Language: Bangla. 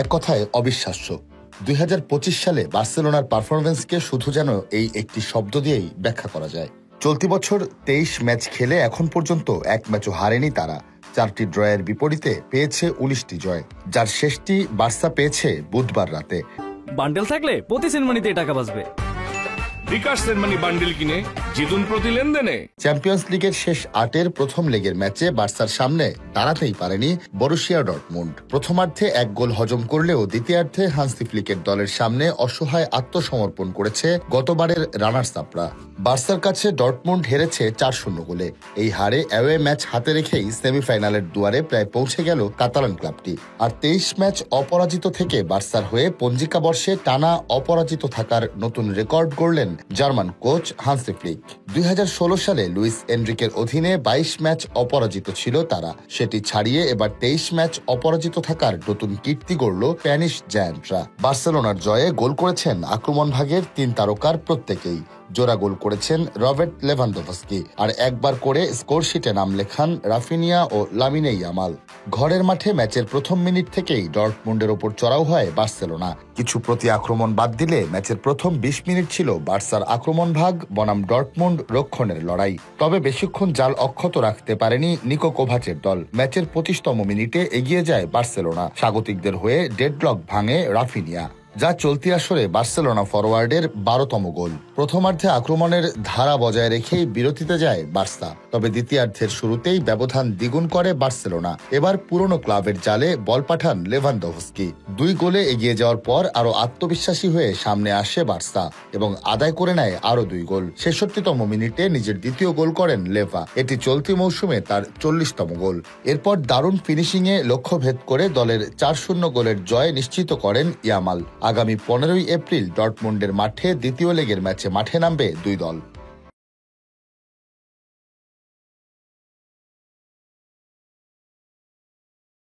এক কথায় অবিশ্বাস্য। ২০২৫ সালে বার্সেলোনার পারফরমেন্সকে শুধু যেন এই একটি শব্দ দিয়েই ব্যাখ্যা করা যায়। চলতি বছর ২৩ ম্যাচ খেলে এখন পর্যন্ত এক ম্যাচও হারেনি তারা। ৪টি ড্রয়ের বিপরীতে পেয়েছে ১৯টি জয়, যার শেষটি বার্সা পেয়েছে বুধবার রাতে। বান্ডেল থাকলে প্রতি সেনমানিতে টাকা বাঁচবে। বিকাশ সেনমানি বান্ডেল কিনে জিতুন প্রতি লেনদেনে। চ্যাম্পিয়ন্স লিগের শেষ ৮-এর প্রথম লেগের ম্যাচে বার্সার সামনে দাঁড়াতেই পারেনি বরুসিয়া ডর্টমুন্ড। প্রথমার্ধে এক গোল হজম করলেও দ্বিতীয়ার্ধে হান্সি ফ্লিকের দলের সামনে অসহায় আত্মসমর্পণ করেছে গতবারের রানার্স আপরা। বার্সার কাছে ডর্টমুন্ড হেরেছে ৪-০ গোলে। এই হারে অ্যাওয়ে ম্যাচ হাতে রেখেই সেমিফাইনালের দুয়ারে প্রায় পৌঁছে গেল কাতালান ক্লাবটি। আর ২৩ ম্যাচ অপরাজিত থেকে বার্সার হয়ে পঞ্জিকা বর্ষে টানা অপরাজিত থাকার নতুন রেকর্ড গড়লেন জার্মান কোচ হান্সি ফ্লিক। ২০১৬ সালে লুইস এনরিকের অধীনে ২২ ম্যাচ অপরাজিত ছিল তারা। সেটি ছাড়িয়ে এবার ২৩ ম্যাচ অপরাজিত থাকার নতুন কীর্তি গড়ল স্প্যানিশ জায়ান্টরা। বার্সেলোনার জয়ে গোল করেছেন আক্রমণ ভাগের ৩ তারকার প্রত্যেকেই। জোড়া গোল করেছেন রবার্ট লেভানডোভস্কি, আর একবার করে স্কোরশিটে নাম লেখান রাফিনিয়া ও লামিনে ইয়ামাল। ঘরের মাঠে ম্যাচের প্রথম মিনিট থেকেই ডর্টমুন্ডের ওপর চড়াও হয় বার্সেলোনা। কিছু প্রতি আক্রমণ বাদ দিলে ম্যাচের প্রথম ২০ মিনিট ছিল বার্সার আক্রমণ ভাগ বনাম ডর্টমুন্ড রক্ষণের লড়াই। তবে বেশিক্ষণ জাল অক্ষত রাখতে পারেনি নিকো কোভাচের দল। ম্যাচের ২৫তম মিনিটে এগিয়ে যায় বার্সেলোনা। স্বাগতিকদের হয়ে ডেডলক ভাঙে রাফিনিয়া, যা চলতি আসরে বার্সেলোনা ফরওয়ার্ডের ১২তম গোল। প্রথমার্ধে আক্রমণের ধারা বজায় রেখেই বিরতিতে যায় বার্সা, তবে দ্বিতীয়ার্ধের শুরুতেই ব্যবধান দ্বিগুণ করে বার্সেলোনা। এবার পুরনো ক্লাবের জালে বল পাঠান লেভানডোভস্কি। ২ গোলে এগিয়ে যাওয়ার পর আরও আত্মবিশ্বাসী হয়ে সামনে আসে বার্সা এবং আদায় করে নেয় আরও ২ গোল। ৬৬তম মিনিটে নিজের দ্বিতীয় গোল করেন লেভা। এটি চলতি মৌসুমে তার ৪০তম গোল। এরপর দারুণ ফিনিশিংয়ে লক্ষ্যভেদ করে দলের ৪-০ গোলের জয় নিশ্চিত করেন ইয়ামাল। আগামী ১৫ই এপ্রিল ডর্টমুন্ডের মাঠে দ্বিতীয় লেগের ম্যাচে মাঠে নামবে দুই দল।